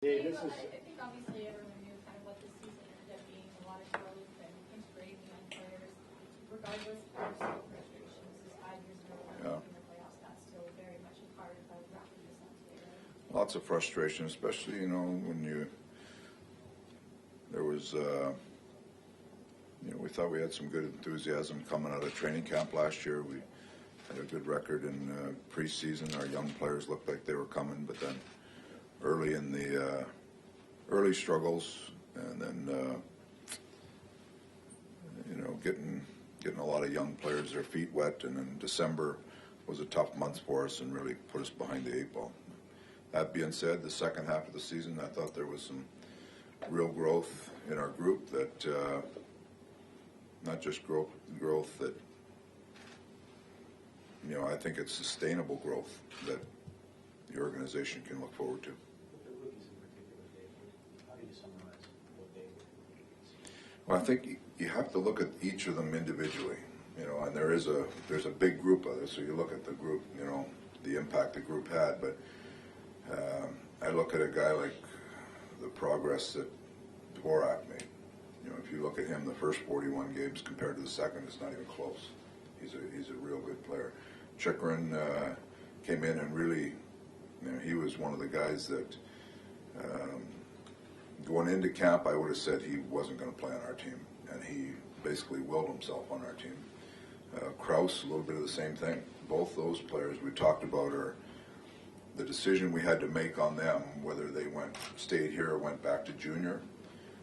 Dave, this is. I think obviously everyone knew kind of what this season ended up being, a lot of growth and integrating young players. Regardless of personal frustrations, this is 5 years in a row in the playoffs. That's still very much a part of how Rocky is on today, right? Lots of frustration, especially, when there was, we thought we had some good enthusiasm coming out of training camp last year. We had a good record in preseason. Our young players looked like they were coming, but then early in the early struggles, and then getting a lot of young players their feet wet, and then December was a tough month for us and really put us behind the 8 ball. That being said, the second half of the season, I thought there was some real growth in our group that not just growth that I think it's sustainable growth that the organization can look forward to. Well, I think you have to look at each of them individually, and there's a big group of this. So you look at the group, the impact the group had. But I look at a guy like the progress that Dvorak made. If you look at him, the first 41 games compared to the second, it's not even close. He's a real good player. Chychrun came in and really, he was one of the guys that. Going into camp, I would have said he wasn't going to play on our team, and he basically willed himself on our team. Krause, a little bit of the same thing. Both those players we talked about are the decision we had to make on them, whether they stayed here or went back to junior,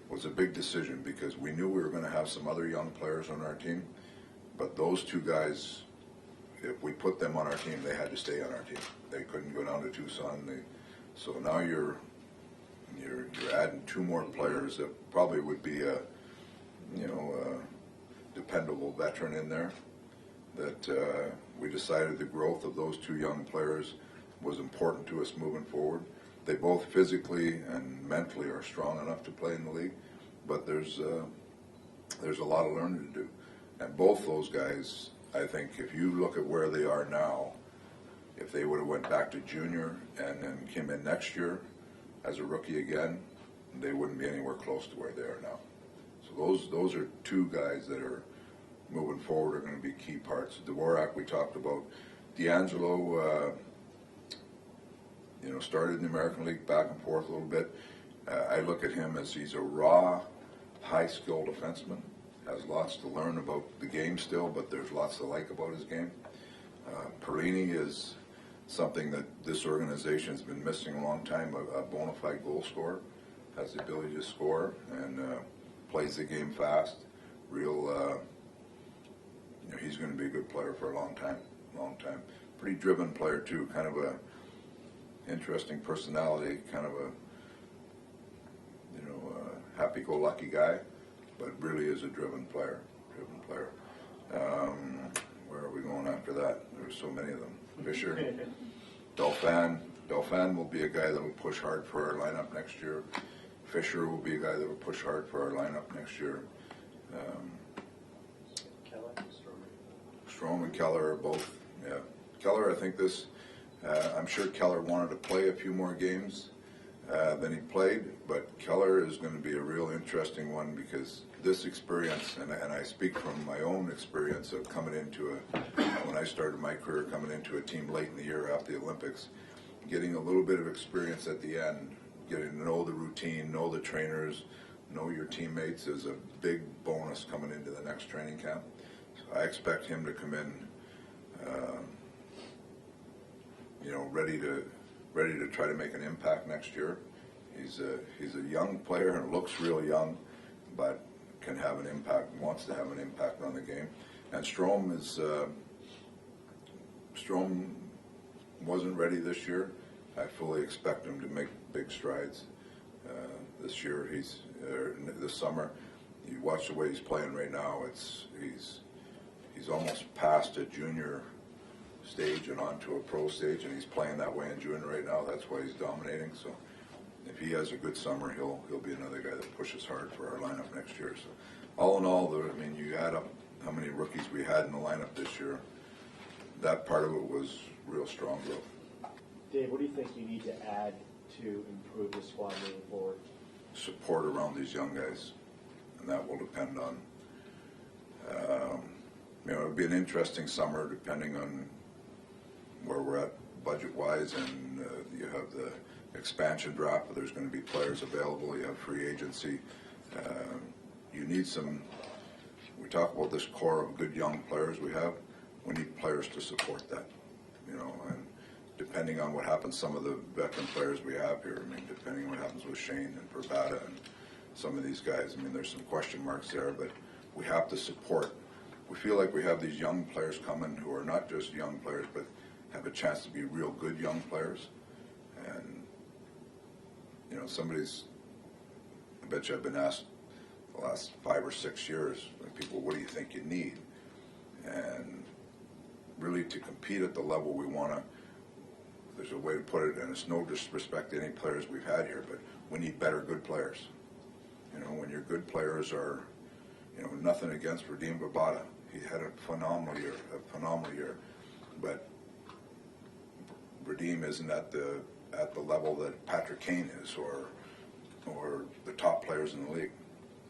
was a big decision because we knew we were going to have some other young players on our team, but those two guys, if we put them on our team, they had to stay on our team. They couldn't go down to Tucson. So now you're adding 2 more players that probably would be a dependable veteran in there. That we decided the growth of those 2 young players was important to us moving forward. They both physically and mentally are strong enough to play in the league, but there's a lot of learning to do. And both those guys, I think, if you look at where they are now, if they would have went back to junior and then came in next year as a rookie again, they wouldn't be anywhere close to where they are now. So those are 2 guys that are moving forward are going to be key parts. Dvorak we talked about. D'Angelo, started in the American League, back and forth a little bit. I look at him as he's a raw, high-skilled defenseman. Has lots to learn about the game still, but there's lots to like about his game. Perlini is something that this organization has been missing a long time, a bona fide goal scorer, has the ability to score and plays the game fast. He's going to be a good player for a long time. Pretty driven player too, kind of a interesting personality, kind of a happy-go-lucky guy, but really is a driven player. Where are we going after that? There's so many of them. Fisher, Dauphin will be a guy that will push hard for our lineup next year. Fisher will be a guy that will push hard for our lineup next year. Strome and Keller are both. Yeah, Keller, I think I'm sure Keller wanted to play a few more games than he played, but Keller is going to be a real interesting one because this experience, and I speak from my own experience of coming into when I started my career, coming into a team late in the year after the Olympics, getting a little bit of experience at the end, getting to know the routine, know the trainers, know your teammates is a big bonus coming into the next training camp. So I expect him to come in, ready to try to make an impact next year. He's a young player and looks real young, but can have an impact, wants to have an impact on the game. And Strome wasn't ready this year. I fully expect him to make big strides this year. This summer. You watch the way he's playing right now. He's almost past a junior stage and onto a pro stage, and he's playing that way in junior right now. That's why he's dominating. So if he has a good summer, he'll be another guy that pushes hard for our lineup next year. So all in all, you add up how many rookies we had in the lineup this year. That part of it was real strong growth. Dave, what do you think you need to add to improve the squad moving forward? Support around these young guys, and that will depend on, it'll be an interesting summer depending on where we're at budget-wise, and you have the expansion draft, but there's going to be players available. You have free agency. You need some. We talk about this core of good young players we have. We need players to support that, and depending on what happens, some of the veteran players we have here, depending on what happens with Shane and Pervada and some of these guys, there's some question marks there, but we have to support. We feel like we have these young players coming who are not just young players, but have a chance to be real good young players. And, I bet you I've been asked the last 5 or 6 years, people, what do you think you need? And really to compete at the level we want to, there's a way to put it, and it's no disrespect to any players we've had here, but we need better good players. When your good players are, nothing against Radim Babada. He had a phenomenal year, but Radim isn't at the level that Patrick Kane is, or the top players in the league.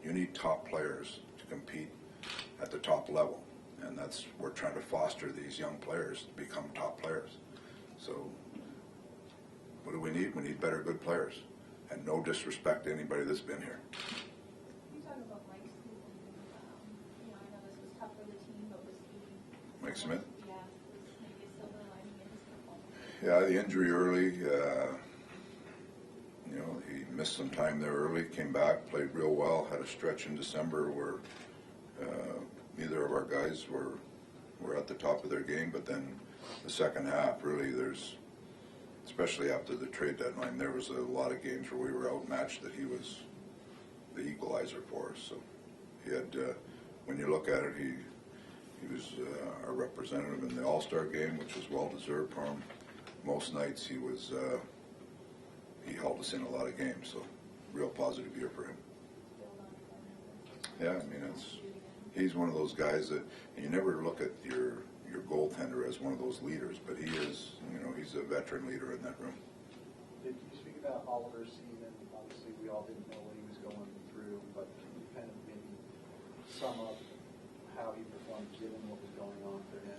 You need top players to compete at the top level, and we're trying to foster these young players to become top players. So what do we need? We need better good players, and no disrespect to anybody that's been here. You talk about Mike's season. I know this was tough for the team, but was he? Mike Smith? Yeah, was maybe a silver lining in his performance. Yeah, the injury early. He missed some time there early, came back, played real well, had a stretch in December where neither of our guys were at the top of their game, but then the second half, really, especially after the trade deadline, there was a lot of games where we were outmatched that he was the equalizer for us. So he had, when you look at it, he was our representative in the All-Star game, which was well-deserved for him. Most nights he held us in a lot of games, so real positive year for him. Yeah, he's one of those guys that, and you never look at your goaltender as one of those leaders, but he is, he's a veteran leader in that room. Did you speak about Oliver's season? Obviously, we all didn't know what he was going through, but can you kind of maybe sum up how he performed given what was going on for him?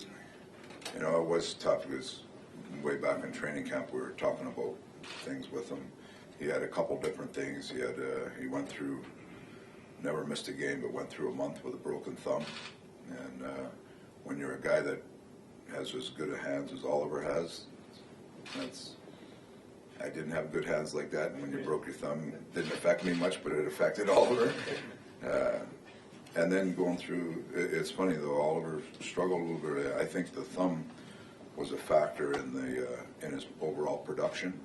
It was tough because way back in training camp we were talking about things with him. He had a couple different things. He went through, never missed a game, but went through a month with a broken thumb. And when you're a guy that has as good a hands as Oliver has, I didn't have good hands like that, and when you broke your thumb, it didn't affect me much, but it affected Oliver. And then going through, it's funny though, Oliver struggled a little bit. I think the thumb was a factor in his overall production.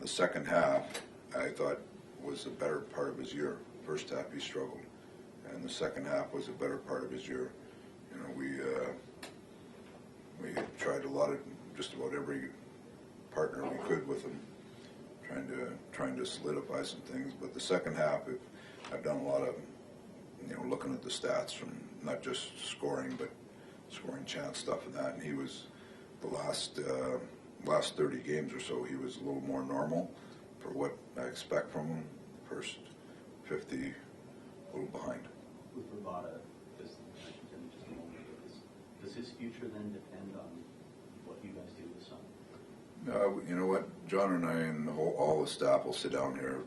The second half, I thought, was a better part of his year. First half he struggled, and the second half was a better part of his year. We tried just about every partner we could with him, trying to solidify some things. But the second half, I've done a lot of looking at the stats from not just scoring, but scoring chance stuff and that. And he was the last 30 games or so, he was a little more normal for what I expect from him. First 50, a little behind. With Bravada, does his future then depend on what you guys do this summer? You know what? John and I and all the staff will sit down here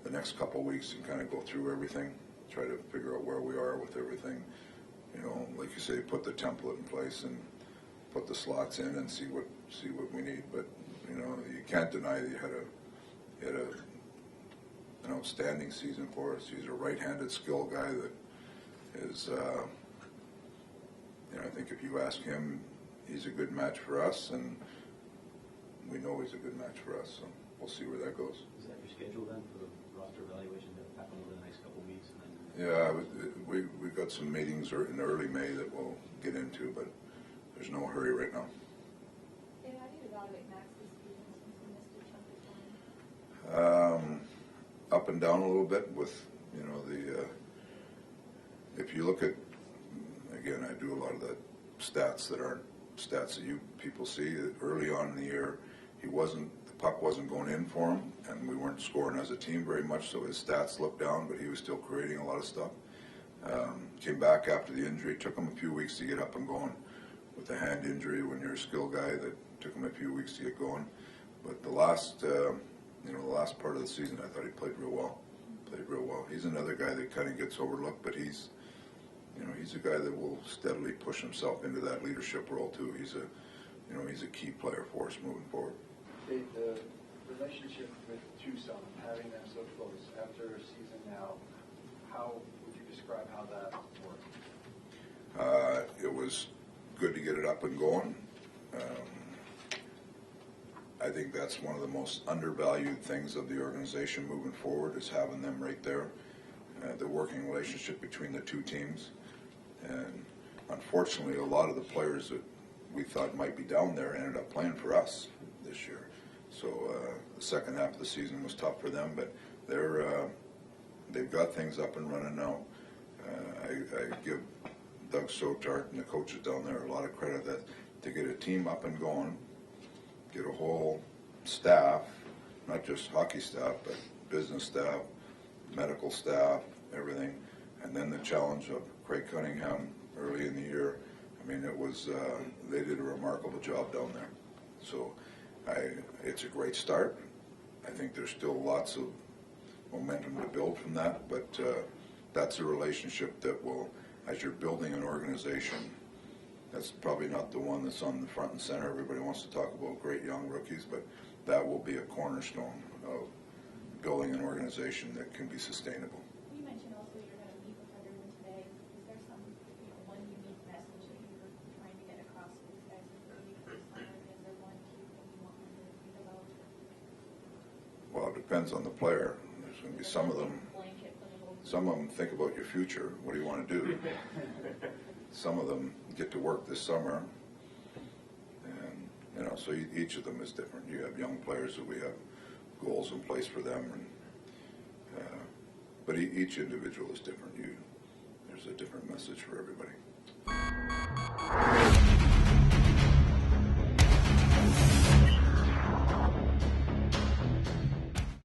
the next couple of weeks and kind of go through everything, try to figure out where we are with everything. Like you say, put the template in place and put the slots in and see what we need. But you can't deny that he had an outstanding season for us. He's a right-handed skill guy that is. I think if you ask him, he's a good match for us, and we know he's a good match for us. So we'll see where that goes. Is that your schedule then for the roster evaluation to happen over the next couple of weeks? We've got some meetings in early May that we'll get into, but there's no hurry right now. How do you evaluate Max this season since he missed a chunk of time? Up and down a little bit with, if you look at, again, I do a lot of the stats that aren't stats that you people see. Early on in the year, he wasn't the puck wasn't going in for him, and we weren't scoring as a team very much, so his stats looked down, but he was still creating a lot of stuff. Came back after the injury, took him a few weeks to get up and going. With a hand injury, when you're a skill guy, that took him a few weeks to get going. But the last part of the season, I thought he played real well. He's another guy that kind of gets overlooked, but he's a guy that will steadily push himself into that leadership role too. He's a key player for us moving forward. Dave, the relationship with Tucson, having them so close after a season now, how would you describe how that worked? It was good to get it up and going. I think that's one of the most undervalued things of the organization moving forward, is having them right there, the working relationship between the two teams. And unfortunately, a lot of the players that we thought might be down there ended up playing for us this year. So the second half of the season was tough for them, but they've got things up and running now. I give Doug Sotart and the coaches down there a lot of credit that to get a team up and going, get a whole staff, not just hockey staff, but business staff, medical staff, everything, and then the challenge of Craig Cunningham early in the year. I mean, it was they did a remarkable job down there. So it's a great start. I think there's still lots of momentum to build from that, but that's a relationship that will, as you're building an organization, that's probably not the one that's on the front and center. Everybody wants to talk about great young rookies, but that will be a cornerstone of building an organization that can be sustainable. You mentioned also you're going to meet with everyone today. Is there some one unique message that you're trying to get across to these guys before you for the summer? Is there one key thing you want them to think about? Well, it depends on the player. There's going to be some of them think about your future. What do you want to do? Some of them get to work this summer, and so each of them is different. You have young players that we have goals in place for them, but each individual is different. There's a different message for everybody.